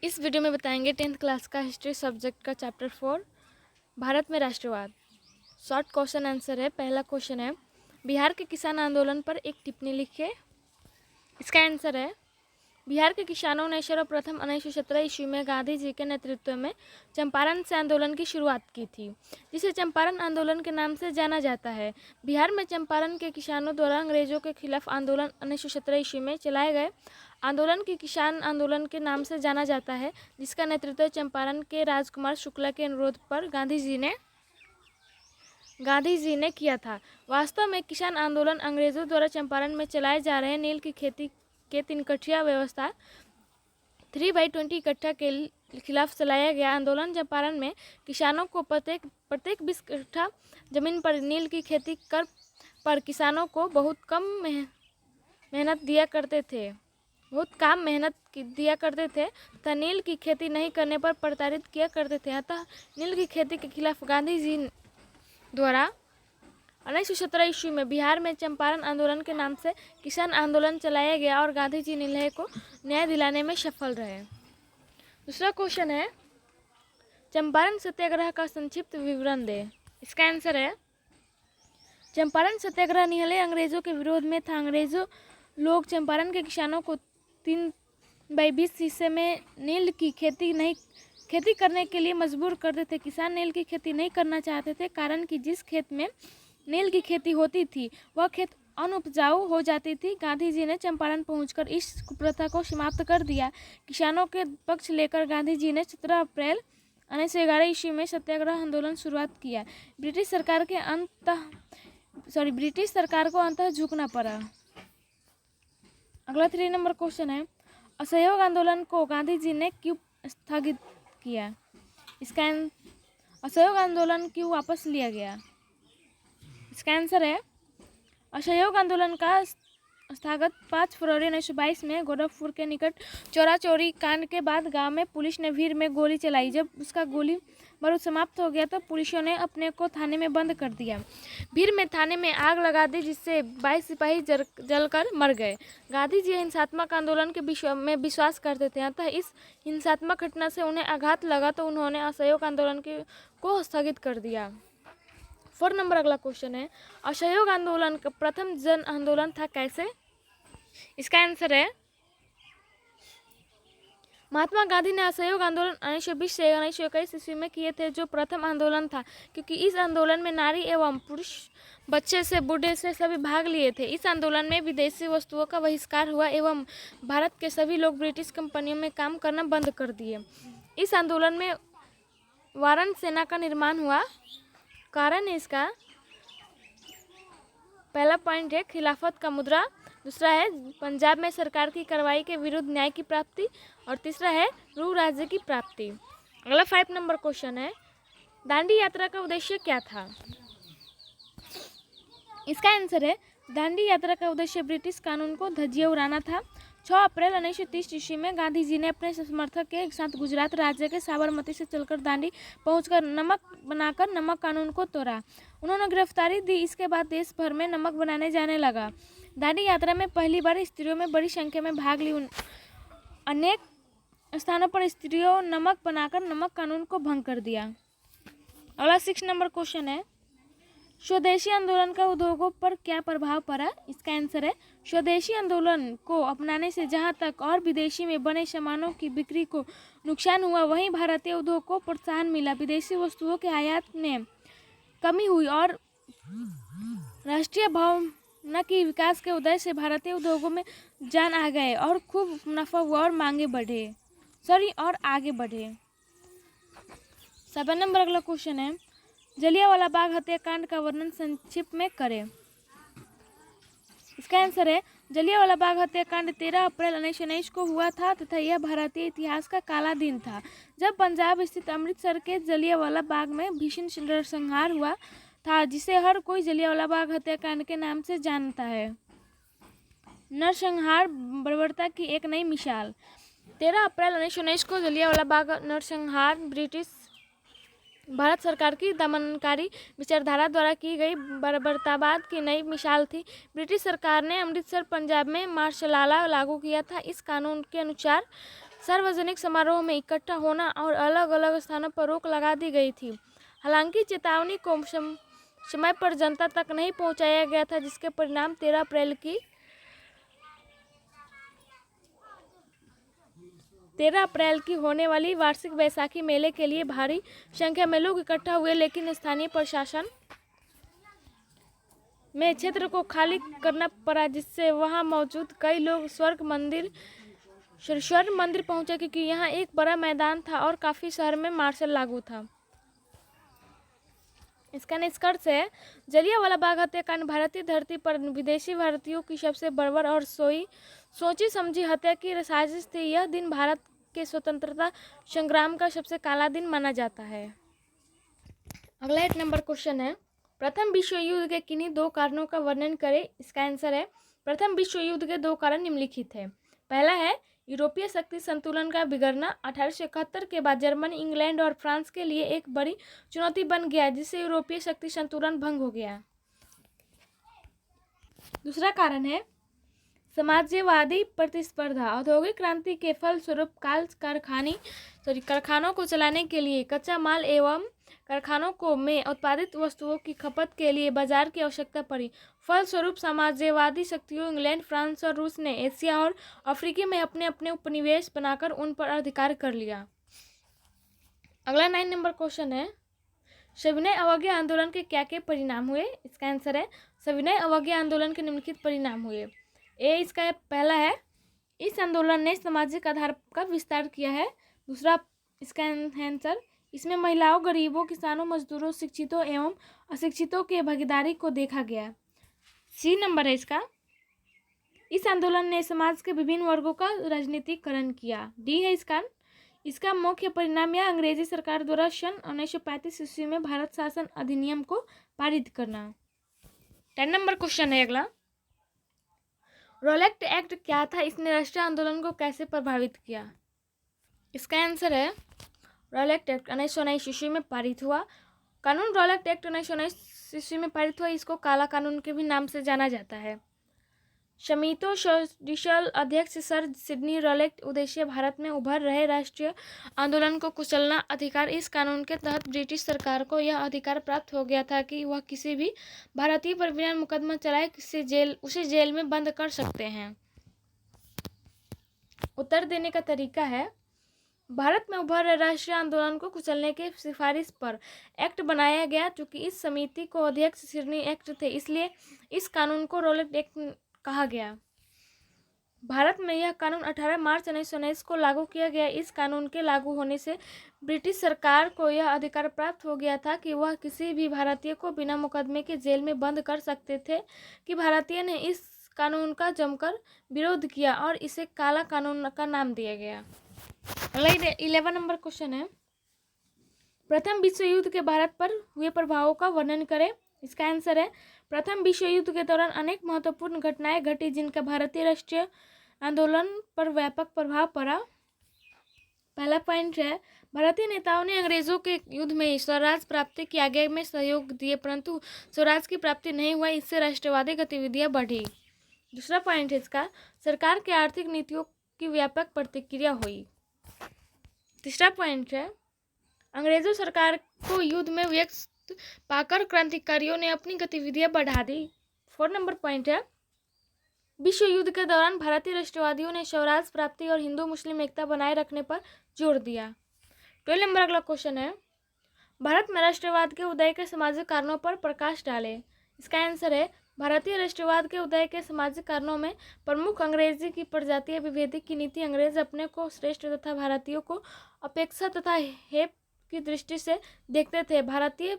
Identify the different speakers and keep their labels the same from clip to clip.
Speaker 1: इस वीडियो में बताएंगे 10th क्लास का हिस्ट्री सब्जेक्ट का चैप्टर 4 भारत में राष्ट्रवाद। शॉर्ट क्वेश्चन आंसर है। पहला क्वेश्चन है, बिहार के किसान आंदोलन पर एक टिप्पणी लिखिए। इसका आंसर है, बिहार के किसानों ने सर्वप्रथम 1917 ईस्वी में गांधी जी के नेतृत्व में चंपारण से आंदोलन की शुरुआत की थी, जिसे चंपारण आंदोलन के नाम से जाना जाता है। बिहार में चंपारण के किसानों द्वारा अंग्रेजों के खिलाफ आंदोलन 1917 ईस्वी में चलाए गए आंदोलन की किसान आंदोलन के नाम से जाना जाता है, जिसका नेतृत्व चंपारण के राजकुमार शुक्ला के अनुरोध पर गांधी जी ने किया था। वास्तव में किसान आंदोलन अंग्रेजों द्वारा चंपारण में चलाए जा रहे नील की खेती के 3 कट्ठा व्यवस्था 3/20 इकट्ठा के खिलाफ चलाया गया आंदोलन चंपारण में किसानों को प्रत्येक 20 कट्ठा जमीन पर नील की खेती कर पर किसानों को बहुत कम मेहनत दिया करते थे तथा नील की खेती नहीं करने पर प्रताड़ित किया करते थे। अतः नील की खेती के खिलाफ गांधी जी द्वारा 1917 ईस्वी में बिहार में चंपारण आंदोलन के नाम से किसान आंदोलन चलाया गया और गांधी जी नीलहे को न्याय दिलाने में सफल रहे। दूसरा क्वेश्चन है, चंपारण सत्याग्रह का संक्षिप्त विवरण दे। इसका आंसर है, चंपारण सत्याग्रह नीलहे अंग्रेजों के विरोध में था। अंग्रेजों लोग चंपारण के किसानों को 3/20 हिस्से में नील की खेती करने के लिए मजबूर करते थे। किसान नील की खेती नहीं करना चाहते थे, कारण कि जिस खेत में नील की खेती होती थी वह खेत अनुपजाऊ हो जाती थी। गांधी जी ने चंपारण पहुंचकर इस कुप्रथा को समाप्त कर दिया। किसानों के पक्ष लेकर गांधी जी ने 17 अप्रैल 1911 ईस्वी में सत्याग्रह आंदोलन शुरुआत किया। ब्रिटिश सरकार को अंततः झुकना पड़ा। अगला 3 नंबर क्वेश्चन है, असहयोग आंदोलन को गांधी जी ने क्यों स्थगित किया। इसका असहयोग आंदोलन क्यों वापस लिया गया। इसका आंसर है, असहयोग आंदोलन का स्थगत 5 फरवरी 1922 में गोरखपुर के निकट चोरा चोरी कांड के बाद गांव में पुलिस ने भीड़ में गोली चलाई। जब उसका गोली बारूद समाप्त हो गया तो पुलिसों ने अपने को थाने में बंद कर दिया। भीड़ में थाने में आग लगा दी, जिससे 22 सिपाही जलकर मर गए। गांधी जी हिंसात्मक आंदोलन के में विश्वास करते थे, अतः इस हिंसात्मक घटना से उन्हें आघात लगा तो उन्होंने असहयोग आंदोलन को स्थगित कर दिया। 4 नंबर अगला क्वेश्चन है, असहयोग आंदोलन का प्रथम जन आंदोलन था कैसे। इसका आंसर है, महात्मा गांधी ने असहयोग आंदोलन 1920 से 1921 ईस्वी में किए थे, जो प्रथम आंदोलन था, क्योंकि इस आंदोलन में नारी एवं पुरुष, बच्चे से बूढ़े से सभी भाग लिए थे। इस आंदोलन में विदेशी वस्तुओं का बहिष्कार हुआ एवं भारत के सभी लोग ब्रिटिश कंपनियों में काम करना बंद कर दिए। इस आंदोलन में वारंट सेना का निर्माण हुआ। कारण इसका पहला पॉइंट है खिलाफत का मुद्रा, दूसरा है पंजाब में सरकार की कार्रवाई के विरुद्ध न्याय की प्राप्ति और तीसरा है रू राज्य की प्राप्ति। अगला 5 नंबर क्वेश्चन है, दांडी यात्रा का उद्देश्य क्या था। इसका आंसर है, दांडी यात्रा का उद्देश्य ब्रिटिश कानून को धज्जियां उड़ाना था। 6 अप्रैल 1930 ईस्वी में गांधी जी ने अपने समर्थक के साथ गुजरात राज्य के साबरमती से चलकर दांडी पहुंचकर नमक कानून को तोड़ा। उन्होंने गिरफ्तारी दी। इसके बाद देश भर में नमक बनाने जाने लगा। दांडी यात्रा में पहली बार स्त्रियों में बड़ी संख्या में भाग ली। अनेक स्थानों पर स्त्रियों नमक बनाकर नमक कानून को भंग कर दिया। अगला 6 नंबर क्वेश्चन है, स्वदेशी आंदोलन का उद्योगों पर क्या प्रभाव पड़ा। इसका आंसर है, स्वदेशी आंदोलन को अपनाने से जहां तक और विदेशी में बने सामानों की बिक्री को नुकसान हुआ, वहीं भारतीय उद्योग को प्रोत्साहन मिला। विदेशी वस्तुओं के आयात में कमी हुई और राष्ट्रीय भावना की विकास के उदय से भारतीय उद्योगों में जान आ गए और खूब मुनाफा हुआ और आगे बढ़े। 7 नंबर अगला क्वेश्चन है, जलियांवाला बाग हत्याकांड का वर्णन संक्षिप्त में करें। इसका आंसर है, जलियांवाला बाग हत्याकांड 13 अप्रैल 1919 को हुआ था तथा यह भारतीय इतिहास का काला दिन था, जब पंजाब स्थित अमृतसर के जलियांवाला बाग में भीषण नरसंहार हुआ था, जिसे हर कोई जलियांवाला बाग हत्याकांड के नाम से जानता है। नरसंहार बर्बरता की एक नई मिसाल। 13 अप्रैल 1919 को जलियांवाला बाग नरसंहार ब्रिटिश भारत सरकार की दमनकारी विचारधारा द्वारा की गई बर्बरतावाद की नई मिसाल थी। ब्रिटिश सरकार ने अमृतसर पंजाब में मार्शल लॉ लागू किया था। इस कानून के अनुसार सार्वजनिक समारोह में इकट्ठा होना और अलग अलग स्थानों पर रोक लगा दी गई थी। हालांकि चेतावनी को समय पर जनता तक नहीं पहुंचाया गया था, जिसके परिणाम 13 अप्रैल की होने वाली वार्षिक बैसाखी मेले के लिए भारी संख्या में लोग इकट्ठा हुए, लेकिन स्थानीय प्रशासन में क्षेत्र को खाली करना पड़ा, जिससे वहां मौजूद कई लोग स्वर्ण मंदिर पहुंचे, क्योंकि यहां एक बड़ा मैदान था और काफी शहर में मार्शल लागू था। इसका निष्कर्ष है, जलियांवाला बाग हत्याकांड भारतीय धरती पर विदेशी भारतीयों की सबसे बर्बर और सोची समझी हत्या की साजिश थी। यह दिन भारत के स्वतंत्रता संग्राम का सबसे काला दिन माना जाता है। अगला 8 नंबर क्वेश्चन है, प्रथम विश्व युद्ध के किन्हीं 2 कारणों का वर्णन करें। इसका आंसर है, प्रथम विश्व युद्ध के 2 कारण निम्नलिखित हैं। पहला है यूरोपीय शक्ति संतुलन का बिगड़ना। 1871 के बाद जर्मनी, इंग्लैंड और फ्रांस के लिए एक बड़ी चुनौती बन गया, जिससे यूरोपीय शक्ति संतुलन भंग हो गया। दूसरा कारण है समाजवादी प्रतिस्पर्धा। औद्योगिक क्रांति के फलस्वरूप कारखानों को चलाने के लिए कच्चा माल एवं कारखानों को में उत्पादित वस्तुओं की खपत के लिए बाजार की आवश्यकता पड़ी। फलस्वरूप साम्राज्यवादी शक्तियों इंग्लैंड, फ्रांस और रूस ने एशिया और अफ्रीका में अपने अपने उपनिवेश बनाकर उन पर अधिकार कर लिया। अगला 9 नंबर क्वेश्चन है, सविनय अवज्ञा आंदोलन के क्या क्या परिणाम हुए। इसका आंसर है, सविनय अवज्ञा आंदोलन के निम्नलिखित परिणाम हुए। इसका पहला है, इस आंदोलन ने सामाजिक आधार का विस्तार किया है। दूसरा इसका आंसर, इसमें महिलाओं, गरीबों, किसानों, मजदूरों, शिक्षितों एवं अशिक्षितों के भागीदारी को देखा गया। सी नंबर है इसका, इस आंदोलन ने समाज के विभिन्न वर्गों का राजनीतिकरण किया। डी है इसका मुख्य परिणाम यह अंग्रेजी सरकार द्वारा सन 1935 ईस्वी में भारत शासन अधिनियम को पारित करना। 10 नंबर क्वेश्चन है अगला, रॉलेट एक्ट क्या था, इसने राष्ट्रीय आंदोलन को कैसे प्रभावित किया। इसका आंसर है, रॉलेट एक्ट 1919 ईस्वी में पारित हुआ। कानून रॉलेट एक्ट 1919 ईस्वी में पारित हुआ, इसको काला कानून के भी नाम से जाना जाता है। समितो जुडिशियल अध्यक्ष सर सिडनी रॉलेट उद्देश्य भारत में उभर रहे राष्ट्रीय आंदोलन को कुचलना। अधिकार, इस कानून के तहत ब्रिटिश सरकार को यह अधिकार प्राप्त हो गया था कि वह किसी भी भारतीय पर बिना मुकदमा चलाए उसे जेल में बंद कर सकते हैं। उत्तर देने का तरीका है, भारत में उभर रहे राष्ट्रीय आंदोलन को कुचलने के सिफारिश पर एक्ट बनाया गया। चूंकि इस समिति को अध्यक्ष सिडनी एक्ट थे, इसलिए इस कानून को रॉलेट एक्ट कहा गया। भारत में यह कानून 18 मार्च 1919 को लागू किया गया। इस कानून के लागू होने से ब्रिटिश सरकार को यह अधिकार प्राप्त हो गया था कि वह किसी भी भारतीय को बिना मुकदमे के जेल में बंद कर सकते थे। कि भारतीय ने इस कानून का जमकर विरोध किया और इसे काला कानून का नाम दिया गया। 11 नंबर क्वेश्चन है, प्रथम विश्व युद्ध के भारत पर हुए प्रभावों का वर्णन करें। इसका आंसर है, प्रथम विश्व युद्ध के दौरान अनेक महत्वपूर्ण घटनाएं घटी, जिनका भारतीय राष्ट्रीय आंदोलन पर व्यापक प्रभाव पड़ा। पहला पॉइंट है, भारतीय नेताओं ने अंग्रेजों के युद्ध में स्वराज प्राप्ति की आगे में सहयोग दिए, परंतु स्वराज की प्राप्ति नहीं हुआ, इससे राष्ट्रवादी गतिविधियां बढ़ी। दूसरा पॉइंट है इसका, सरकार की आर्थिक नीतियों की व्यापक प्रतिक्रिया हुई। तीसरा पॉइंट है, अंग्रेजों सरकार को युद्ध में व्यस्त पाकर क्रांतिकारियों ने अपनी गतिविधियां बढ़ा दी। 4 नंबर पॉइंट है, विश्व युद्ध के दौरान भारतीय राष्ट्रवादियों ने स्वराज प्राप्ति और हिंदू मुस्लिम एकता बनाए रखने पर जोर दिया। 12 नंबर अगला क्वेश्चन है, भारत में राष्ट्रवाद के उदय के सामाजिक कारणों पर प्रकाश डाले। इसका आंसर है, भारतीय राष्ट्रवाद के उदय के सामाजिक कारणों में प्रमुख अंग्रेजी की प्रजातीय विभेदी की नीति। अंग्रेज अपने को श्रेष्ठ तथा भारतीयों को अपेक्षा तथा हेप की दृष्टि से देखते थे। भारतीय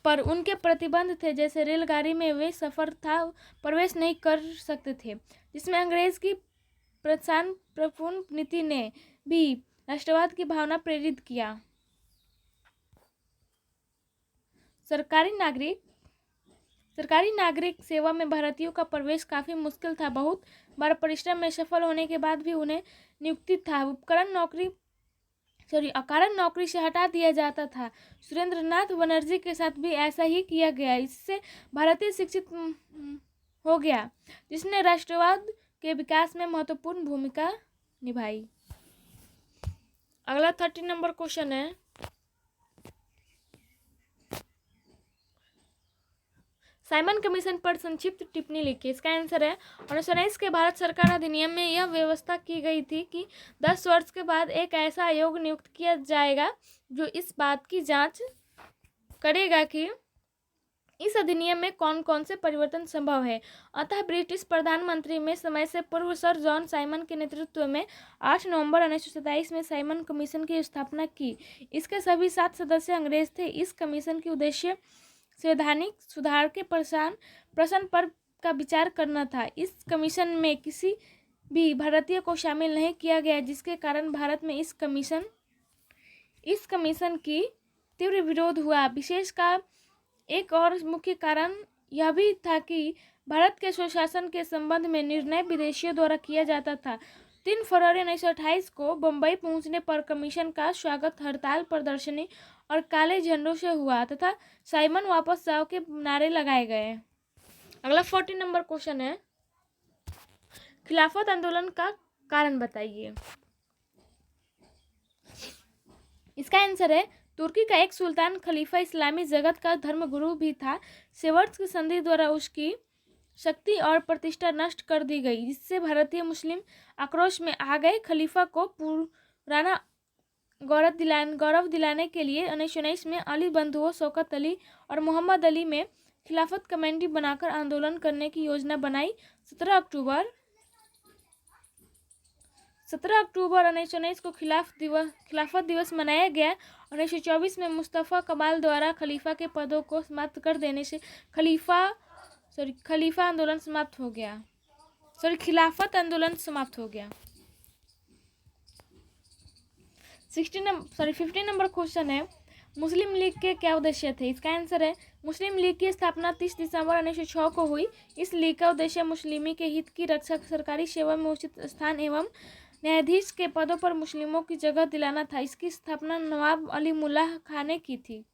Speaker 1: पर उनके प्रतिबंध थे, जैसे रेलगाड़ी में वे सफर था प्रवेश नहीं कर सकते थे, जिसमें अंग्रेज की प्रपूर्ण नीति ने भी राष्ट्रवाद की भावना प्रेरित किया। सरकारी नागरिक सेवा में भारतीयों का प्रवेश काफी मुश्किल था। बहुत बार परिश्रम में सफल होने के बाद भी उन्हें नियुक्ति था अकारण नौकरी से हटा दिया जाता था। सुरेंद्रनाथ बनर्जी के साथ भी ऐसा ही किया गया। इससे भारतीय शिक्षित हो गया, जिसने राष्ट्रवाद के विकास में महत्वपूर्ण भूमिका निभाई। अगला 30 नंबर क्वेश्चन है, साइमन कमीशन पर संक्षिप्त टिप्पणी लिखिए। इसका आंसर है 1919 के भारत सरकार अधिनियम में यह व्यवस्था की गई थी कि 10 वर्ष के बाद एक ऐसा आयोग नियुक्त किया जाएगा जो इस बात की जांच करेगा कि इस अधिनियम में कौन कौन से परिवर्तन संभव है। अतः ब्रिटिश प्रधानमंत्री में समय से पूर्व सर जॉन साइमन के नेतृत्व में 8 नवंबर 1927 में साइमन कमीशन की स्थापना की। इसके सभी 7 सदस्य अंग्रेज थे। इस कमीशन की उद्देश्य संवैधानिक सुधार के प्रश्न पर का विचार करना था। इस कमीशन में किसी भी भारतीय को शामिल नहीं किया गया, जिसके कारण भारत में इस कमीशन की तीव्र विरोध हुआ। विशेष का एक और मुख्य कारण यह भी था कि भारत के स्वशासन के संबंध में निर्णय विदेशियों द्वारा किया जाता था। 3 फरवरी 1928 को बम्बई पहुंचने पर कमीशन का स्वागत हड़ताल, प्रदर्शनी और काले झंडों से हुआ तथा साइमन वापस जाओ के नारे लगाए गए। अगला 40 नंबर क्वेश्चन है, खिलाफत आंदोलन का कारण बताइए। इसका आंसर है तुर्की का एक सुल्तान खलीफा इस्लामी जगत का धर्मगुरु भी था। सेवर्स की संधि द्वारा उसकी शक्ति और प्रतिष्ठा नष्ट कर दी गई, जिससे भारतीय मुस्लिम आक्रोश में आ गए। खलीफा को पुराना गौरव दिलाने के लिए 1919 में अली बंधुओं शौकत अली और मोहम्मद अली में खिलाफत कमेटी बनाकर आंदोलन करने की योजना बनाई। 17 अक्टूबर 1919 को खिलाफत दिवस मनाया गया। 1924 में मुस्तफ़ा कमाल द्वारा खलीफा के पदों को समाप्त कर देने से खिलाफत आंदोलन समाप्त हो गया। 50 नंबर क्वेश्चन है, मुस्लिम लीग के क्या उद्देश्य थे। इसका आंसर है मुस्लिम लीग की स्थापना 30 दिसंबर 1906 को हुई। इस लीग का उद्देश्य मुस्लिमी के हित की रक्षा, सरकारी सेवा में उचित स्थान एवं न्यायाधीश के पदों पर मुस्लिमों की जगह दिलाना था। इसकी स्थापना नवाब अली मुल्ला खां ने की थी।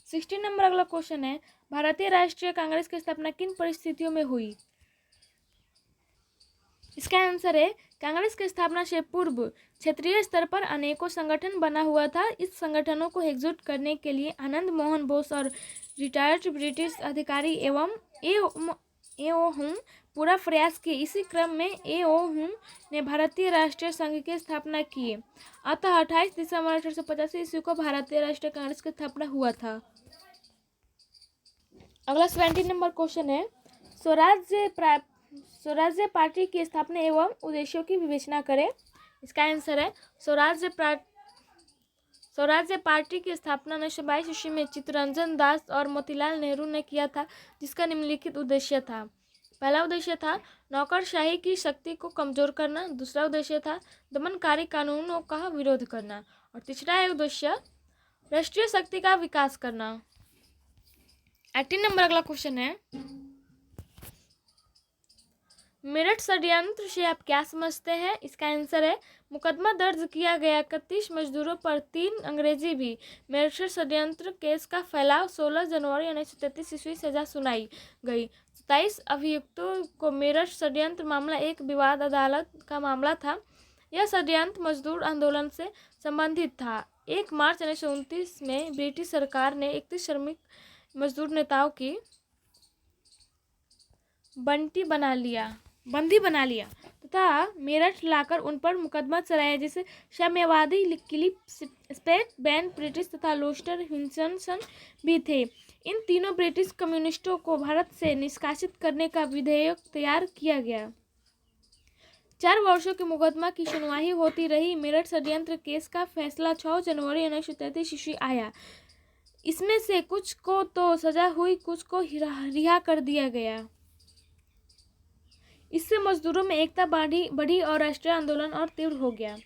Speaker 1: 60 नंबर अगला क्वेश्चन है, भारतीय राष्ट्रीय कांग्रेस की स्थापना किन परिस्थितियों में हुई। इसका आंसर है कांग्रेस की स्थापना से पूर्व क्षेत्रीय स्तर पर अनेकों संगठन बना हुआ था। इस संगठनों को एकजुट करने के लिए आनंद मोहन बोस और रिटायर्ड ब्रिटिश अधिकारी एवं ए.ओ. हुम पूरा प्रयास किए। इसी क्रम में ए.ओ. हुम ने भारतीय राष्ट्रीय संघ की स्थापना की। अतः 28 दिसंबर 1885 ईस्वी को भारतीय राष्ट्रीय कांग्रेस की स्थापना हुआ था। अगला 70 नंबर क्वेश्चन है, स्वराज्य पार्टी की स्थापना एवं उद्देश्यों की विवेचना करें। इसका आंसर है स्वराज्य पार्टी की स्थापना 1922 ईस्वी में चित्तरंजन दास और मोतीलाल नेहरू ने किया था, जिसका निम्नलिखित उद्देश्य था। पहला उद्देश्य था नौकरशाही की शक्ति को कमजोर करना। दूसरा उद्देश्य था दमनकारी कानूनों का विरोध करना और तीसरा उद्देश्य राष्ट्रीय शक्ति का विकास करना। 18 नंबर अगला क्वेश्चन है, मेरठ षड्यंत्र से आप क्या समझते हैं। इसका आंसर है मुकदमा दर्ज किया गया 31 मजदूरों पर 3 अंग्रेजी भी मेरठ षड्यंत्र केस का फैलाव 16 जनवरी 1933 ईस्वी सजा सुनाई गई। 27 अभियुक्तों को मेरठ षड्यंत्र मामला एक विवाद अदालत का मामला था। यह षड्यंत्र मजदूर आंदोलन से संबंधित था। 1 मार्च 1929 में ब्रिटिश सरकार ने 31 श्रमिक मजदूर नेताओं की बंदी बना लिया तथा मेरठ लाकर उन पर मुकदमा चलाया, जिसे साम्यवादी क्लिफ स्पेट, बैन ब्रिटिश तथा लोस्टर हिंसन भी थे। इन तीनों ब्रिटिश कम्युनिस्टों को भारत से निष्कासित करने का विधेयक तैयार किया गया। 4 वर्षों के मुकदमा की सुनवाई होती रही। मेरठ षड्यंत्र केस का फैसला 6 जनवरी 1933 ईस्वी आया। इसमें से कुछ को तो सजा हुई, कुछ को रिहा कर दिया गया। इससे मजदूरों में एकता बढ़ी और राष्ट्रीय आंदोलन और तीव्र हो गया।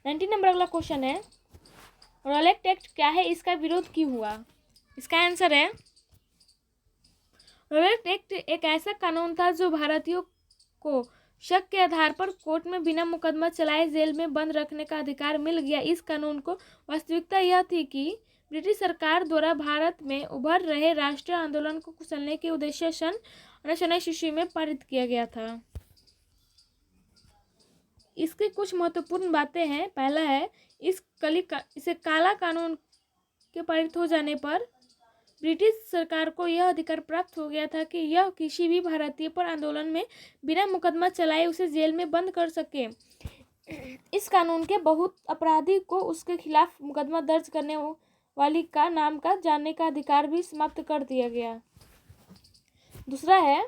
Speaker 1: 19 नंबर अगला क्वेश्चन है, रॉलेट एक्ट क्या है, इसका विरोध क्यों हुआ। इसका आंसर है रॉलेट एक्ट एक ऐसा कानून था जो भारतीयों को शक के आधार पर कोर्ट में बिना मुकदमा चलाए जेल में बंद रखने का अधिकार मिल गया। इस कानून को वास्तविकता यह थी कि ब्रिटिश सरकार द्वारा भारत में उभर रहे राष्ट्रीय आंदोलन को कुचलने के उद्देश्य सन 1919 ईस्वी में पारित किया गया था। इसकी कुछ महत्वपूर्ण बातें हैं। पहला है, इसे काला कानून के पारित हो जाने पर ब्रिटिश सरकार को यह अधिकार प्राप्त हो गया था कि यह किसी भी भारतीय पर आंदोलन में बिना मुकदमा चलाए उसे जेल में बंद कर सके। इस कानून के बहुत अपराधी को उसके खिलाफ मुकदमा दर्ज करने वाली का नाम का जानने का अधिकार भी समाप्त कर दिया गया। दूसरा है,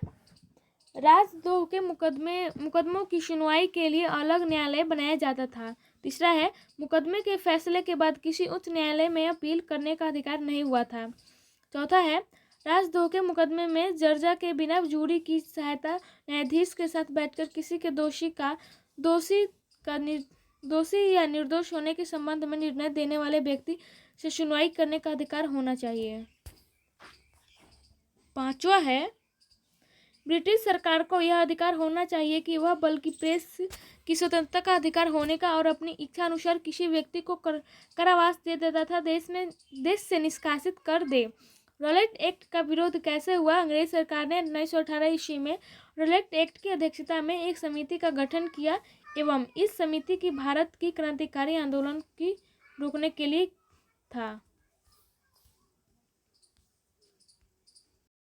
Speaker 1: राजद्रोह के मुकदमों की सुनवाई के लिए अलग न्यायालय बनाया जाता था। तीसरा है, मुकदमे के फैसले के बाद किसी उच्च न्यायालय में अपील करने का अधिकार नहीं हुआ था। चौथा है, राजद्रोह के मुकदमे में जर्जा के बिना जूरी की सहायता न्यायाधीश के साथ बैठकर किसी के दोषी या निर्दोष होने के संबंध में निर्णय देने वाले व्यक्ति से सुनवाई करने का अधिकार होना चाहिए। पांचवा है, ब्रिटिश सरकार को यह अधिकार होना चाहिए कि वह बल्कि प्रेस की स्वतंत्रता का अधिकार होने का और अपनी इच्छा अनुसार किसी व्यक्ति को कारावास दे देता था देश से निष्कासित कर दे। रॉलेट एक्ट का विरोध कैसे हुआ? अंग्रेज सरकार ने 1918 ईस्वी में रॉलेट एक्ट की अध्यक्षता में एक समिति का गठन किया एवं इस समिति की भारत की क्रांतिकारी आंदोलन की रोकने के लिए था।